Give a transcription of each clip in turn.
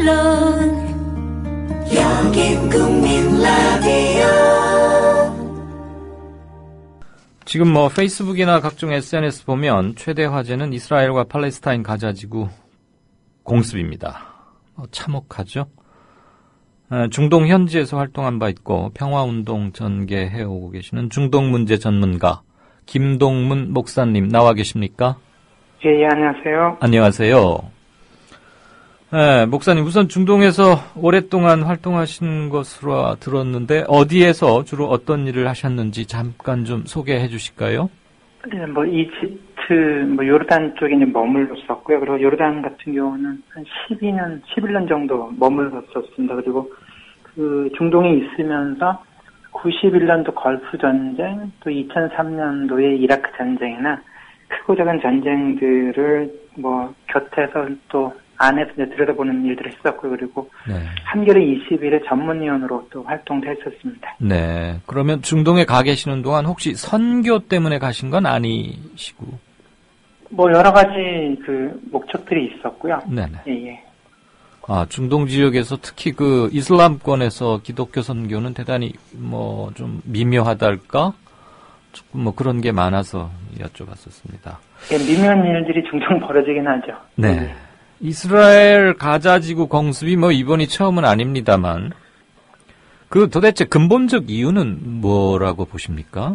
물론 여긴 국민 라디오. 지금 페이스북이나 각종 SNS 보면 최대 화제는 이스라엘과 팔레스타인 가자지구 공습입니다. 참혹하죠? 중동 현지에서 활동한 바 있고 평화운동 전개해오고 계시는 중동 문제 전문가 김동문 목사님 나와 계십니까? 예, 안녕하세요. 안녕하세요. 목사님 우선 중동에서 오랫동안 활동하신 것으로 들었는데 어디에서 주로 어떤 일을 하셨는지 잠깐 좀 소개해 주실까요? 네, 이집트, 요르단 쪽에 이제 머물렀었고요. 그리고 요르단 같은 경우는 한 11년 정도 머물렀었습니다. 그리고 그 중동에 있으면서 91년도 걸프 전쟁, 또 2003년도의 이라크 전쟁이나 크고 작은 전쟁들을 곁에서 또 안에서 이제 들여다보는 일들을 했었고요. 그리고 한겨레 21의 전문위원으로 또 활동도 했었습니다. 네. 그러면 중동에 가 계시는 동안 혹시 선교 때문에 가신 건 아니시고? 여러 가지 그 목적들이 있었고요. 네네. 예. 중동 지역에서 특히 그 이슬람권에서 기독교 선교는 대단히 좀 미묘하달까? 조금 그런 게 많아서 여쭤봤었습니다. 예, 미묘한 일들이 종종 벌어지긴 하죠. 네. 이스라엘 가자지구 공습이 이번이 처음은 아닙니다만 그 도대체 근본적 이유는 뭐라고 보십니까?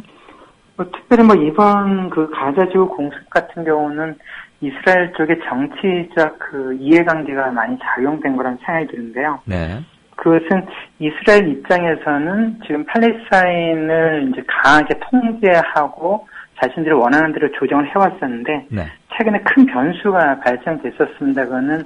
특별히 이번 그 가자지구 공습 같은 경우는 이스라엘 쪽의 정치적 그 이해관계가 많이 작용된 거라는 생각이 드는데요. 네. 그것은 이스라엘 입장에서는 지금 팔레스타인을 이제 강하게 통제하고 자신들이 원하는 대로 조정을 해왔었는데, 최근에 큰 변수가 발생됐었습니다. 그거는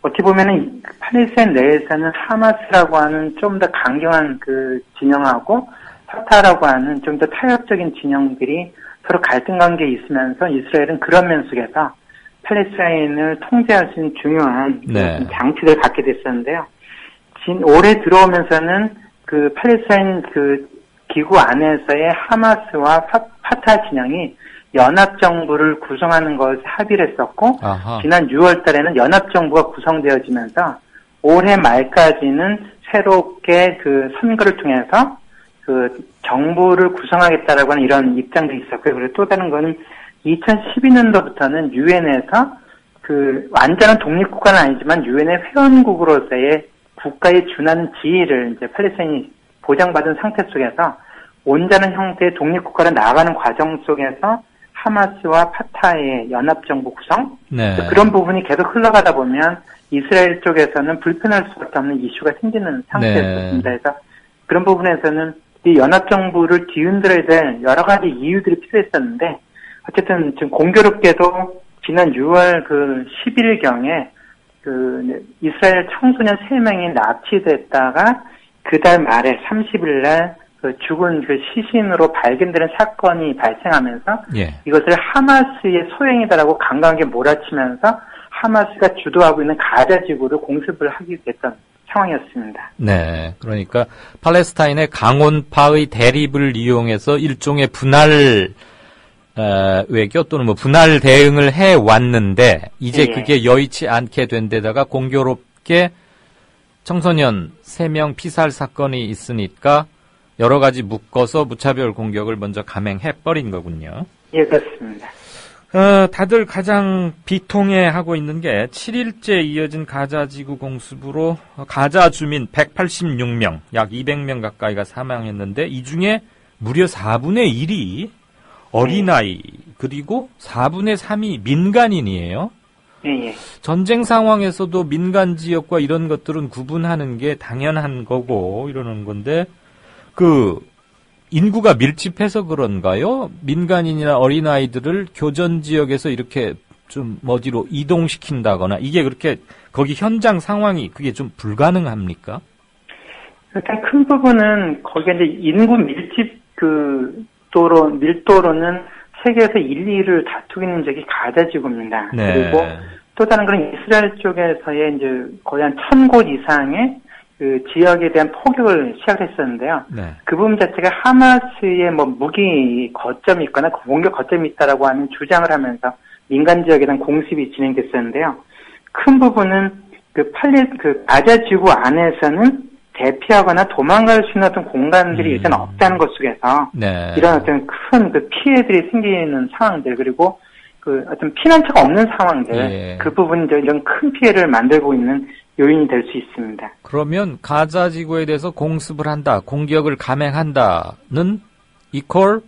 어떻게 보면은 팔레스타인 내에서는 하마스라고 하는 좀 더 강경한 그 진영하고 파타라고 하는 좀 더 타협적인 진영들이 서로 갈등 관계에 있으면서 이스라엘은 그런 면 속에서 팔레스타인을 통제할 수 있는 중요한 장치를 갖게 됐었는데요. 올해 들어오면서는 그 팔레스타인 그 기구 안에서의 하마스와 파타 진영이 연합정부를 구성하는 것을 합의를 했었고, 지난 6월 달에는 연합정부가 구성되어지면서 올해 말까지는 새롭게 그 선거를 통해서 그 정부를 구성하겠다라고 하는 이런 입장도 있었고요. 그리고 또 다른 거는 2012년도부터는 유엔에서 그 완전한 독립국가는 아니지만 유엔의 회원국으로서의 국가에 준하는 지위를 이제 팔레스타인이 보장받은 상태 속에서 온전한 형태의 독립국가로 나아가는 과정 속에서 하마스와 파타의 연합정부 구성? 그런 부분이 계속 흘러가다 보면 이스라엘 쪽에서는 불편할 수밖에 없는 이슈가 생기는 상태였습니다. 그래서 그런 부분에서는 이 연합정부를 뒤흔들어야 될 여러 가지 이유들이 필요했었는데, 어쨌든 지금 공교롭게도 지난 6월 그 10일경에 그 이스라엘 청소년 3명이 납치됐다가 그달 말에 30일날 그 죽은 그 시신으로 발견되는 사건이 발생하면서 이것을 하마스의 소행이다라고 강하게 몰아치면서 하마스가 주도하고 있는 가자지구를 공습을 하게 됐던 상황이었습니다. 네, 그러니까 팔레스타인의 강원파의 대립을 이용해서 일종의 분할 외교 또는 분할 대응을 해왔는데 이제 그게 여의치 않게 된 데다가 공교롭게 청소년 3명 피살 사건이 있으니까 여러 가지 묶어서 무차별 공격을 먼저 감행해버린 거군요. 예, 그렇습니다. 다들 가장 비통해하고 있는 게 7일째 이어진 가자지구 공습으로 가자 주민 186명, 약 200명 가까이가 사망했는데 이 중에 무려 4분의 1이 어린아이, 그리고 4분의 3이 민간인이에요. 전쟁 상황에서도 민간 지역과 이런 것들은 구분하는 게 당연한 거고 이러는 건데 인구가 밀집해서 그런가요? 민간인이나 어린아이들을 교전 지역에서 이렇게 좀 어디로 이동시킨다거나 이게 그렇게 거기 현장 상황이 그게 좀 불가능합니까? 일단 큰 부분은 거기에 이제 인구 밀집 밀도로는 세계에서 1, 2위를 다투고 있는 적이 가자지구입니다. 그리고 또 다른 건 이스라엘 쪽에서의 이제 거의 한 1,000곳 이상의 그 지역에 대한 포격을 시작했었는데요. 그 부분 자체가 하마스의 무기 거점이 있거나 공격 거점이 있다라고 하는 주장을 하면서 민간 지역에 대한 공습이 진행됐었는데요. 큰 부분은 그 가자 지구 안에서는 대피하거나 도망갈 수 있는 어떤 공간들이 일단 없다는 것 속에서 네. 이런 어떤 큰 그 피해들이 생기는 상황들, 그리고 그 어떤 피난처가 없는 상황들, 예. 그 부분이 이런 큰 피해를 만들고 있는 요인이 될 수 있습니다. 그러면 가자 지구에 대해서 공습을 한다, 공격을 감행한다는 이퀄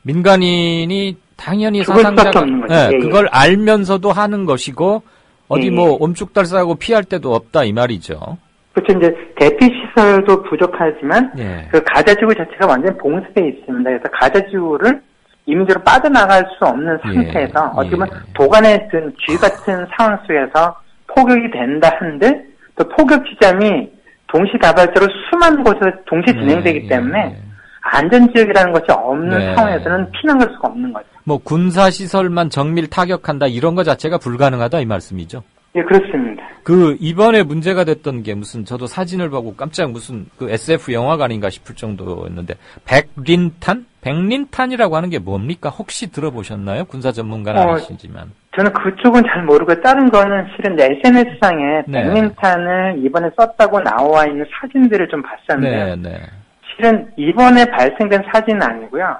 민간인이 당연히 사상자가 네, 그걸 알면서도 하는 것이고 어디 뭐 옴쭉달싹하고 피할 데도 없다 이 말이죠. 그렇죠. 이제 대피 시설도 부족하지만 그 가자 지구 자체가 완전 봉쇄돼 있습니다. 그래서 가자 지구를 임시로 빠져나갈 수 없는 상태에서 어떻게 보면 도간에 든 쥐 같은 상황 속에서 포격이 된다 한들 또 포격 지점이 동시다발적으로 수많은 곳에서 동시에 진행되기 때문에 안전지역이라는 것이 없는 상황에서는 피난할 수가 없는 거죠. 뭐 군사시설만 정밀 타격한다 이런 것 자체가 불가능하다 이 말씀이죠? 예, 그렇습니다. 그 이번에 문제가 됐던 게 무슨 저도 사진을 보고 깜짝 무슨 그 SF 영화관인가 싶을 정도였는데 백린탄? 백린탄이라고 하는 게 뭡니까? 혹시 들어보셨나요? 군사 전문가는 아니시지만. 저는 그쪽은 잘 모르고 다른 거는 실은 SNS상에 백린탄을 이번에 썼다고 나와 있는 사진들을 좀 봤었는데 실은 이번에 발생된 사진은 아니고요.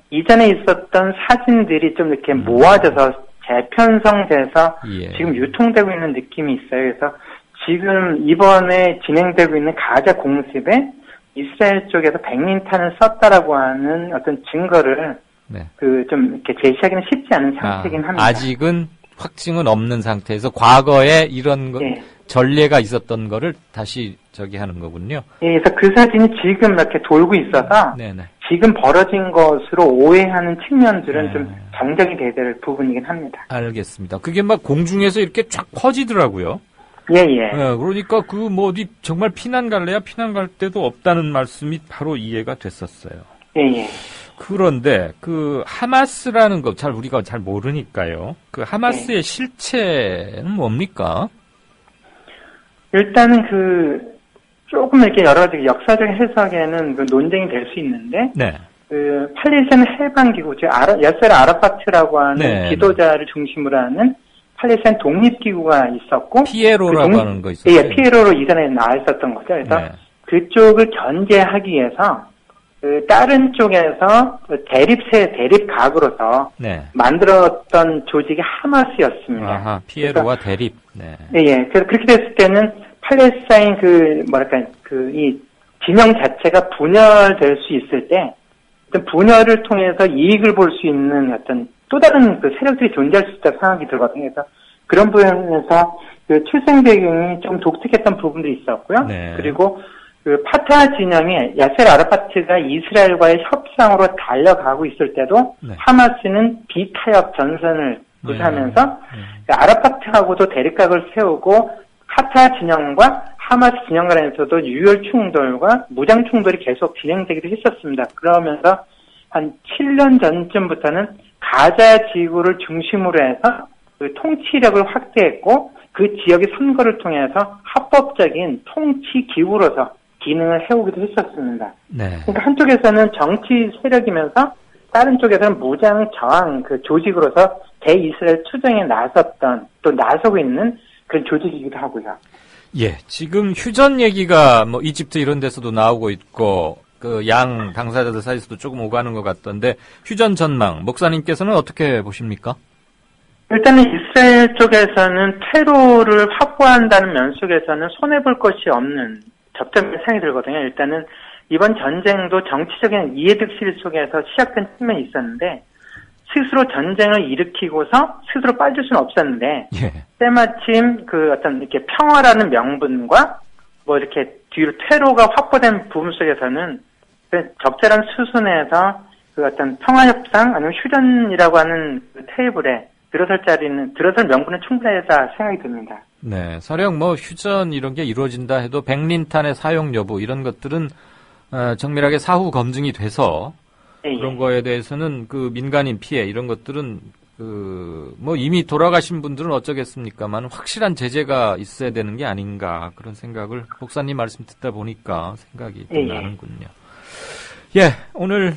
이전에 있었던 사진들이 좀 이렇게 모아져서 재편성돼서 지금 유통되고 있는 느낌이 있어요. 그래서 지금 이번에 진행되고 있는 가자 공습에 이스라엘 쪽에서 백린탄을 썼다라고 하는 어떤 증거를 좀 이렇게 제시하기는 쉽지 않은 상태이긴 합니다. 아직은 확증은 없는 상태에서 과거에 이런 전례가 있었던 거를 다시 저기 하는 거군요. 예, 그래서 그 사진이 지금 이렇게 돌고 있어서 지금 벌어진 것으로 오해하는 측면들은 좀 정정이 돼야 될 부분이긴 합니다. 알겠습니다. 그게 막 공중에서 이렇게 쫙 퍼지더라고요. 예. 그러니까 그 뭐 어디 정말 피난 갈래야 피난 갈 데도 없다는 말씀이 바로 이해가 됐었어요. 예. 그런데 그 하마스라는 거 잘 우리가 잘 모르니까요. 그 하마스의 실체는 뭡니까? 일단은 조금 이렇게 여러 가지 역사적인 해석에는 그 논쟁이 될 수 있는데, 그 팔레스타인 해방기구, 즉 야세르 아라파트라고 하는 지도자를 중심으로 하는 팔레스타인 독립기구가 있었고, 피에로라고 하는 거 있었어요. 예, 피에로로 이전에 나와 있었던 거죠. 그래서 그쪽을 견제하기 위해서 그 다른 쪽에서 대립각으로서 만들었던 조직이 하마스였습니다. 아하, 피에로와 그래서, 대립. 예. 그래서 그렇게 됐을 때는 팔레스타인 이 진영 자체가 분열될 수 있을 때 어떤 분열을 통해서 이익을 볼 수 있는 어떤 또 다른 그 세력들이 존재할 수 있다고 생각이 들거든요. 그래서 그런 부분에서 그 출생 배경이 좀 독특했던 부분도 있었고요. 그리고 그 파타 진영의 야세르 아라파트가 이스라엘과의 협상으로 달려가고 있을 때도 하마스는 비타협 전선을 구사하면서 아라파트하고도 대립각을 세우고 파타 진영과 하마스 진영 간에서도 유혈 충돌과 무장 충돌이 계속 진행되기도 했었습니다. 그러면서 한 7년 전쯤부터는 가자 지구를 중심으로 해서 그 통치력을 확대했고 그 지역의 선거를 통해서 합법적인 통치 기구로서 기능을 해오기도 했었습니다. 그러니까 한쪽에서는 정치 세력이면서 다른 쪽에서는 무장 저항 그 조직으로서 대이스라엘 투쟁에 나섰던 또 나서고 있는 그런 조직이기도 하고요. 예, 지금 휴전 얘기가 뭐 이집트 이런 데서도 나오고 있고 그 양 당사자들 사이에서도 조금 오가는 것 같던데 휴전 전망 목사님께서는 어떻게 보십니까? 일단은 이스라엘 쪽에서는 테러를 확보한다는 면 속에서는 손해볼 것이 없는 접점이 생각이 들거든요. 일단은 이번 전쟁도 정치적인 이해득실 속에서 시작된 측면이 있었는데 스스로 전쟁을 일으키고서 스스로 빠질 수는 없었는데 때마침 그 어떤 이렇게 평화라는 명분과 뭐 이렇게 뒤로 테러가 확보된 부분 속에서는 적절한 수순에서 그 어떤 평화협상 아니면 휴전이라고 하는 그 테이블에 들어설 명분은 충분하다 생각이 듭니다. 네, 설령 뭐 휴전 이런 게 이루어진다 해도 백린탄의 사용 여부 이런 것들은 정밀하게 사후 검증이 돼서 그런 거에 대해서는 그 민간인 피해 이런 것들은 뭐 이미 돌아가신 분들은 어쩌겠습니까만 확실한 제재가 있어야 되는 게 아닌가 그런 생각을 목사님 말씀 듣다 보니까 생각이 나는군요. 예, 오늘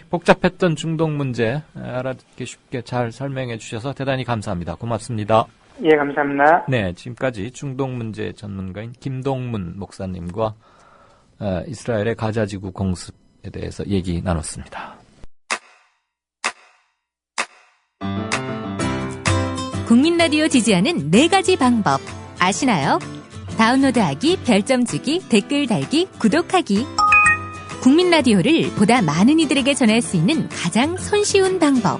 복잡했던 중동 문제 알아듣기 쉽게 잘 설명해 주셔서 대단히 감사합니다. 고맙습니다. 예, 감사합니다. 네, 지금까지 중동 문제 전문가인 김동문 목사님과 이스라엘의 가자지구 공습에 대해서 얘기 나눴습니다. 국민라디오 지지하는 4가지 방법 아시나요? 다운로드하기, 별점 주기, 댓글 달기, 구독하기. 국민라디오를 보다 많은 이들에게 전할 수 있는 가장 손쉬운 방법.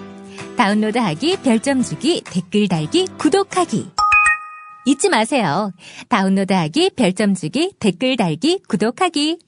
다운로드하기, 별점 주기, 댓글 달기, 구독하기. 잊지 마세요. 다운로드하기, 별점 주기, 댓글 달기, 구독하기.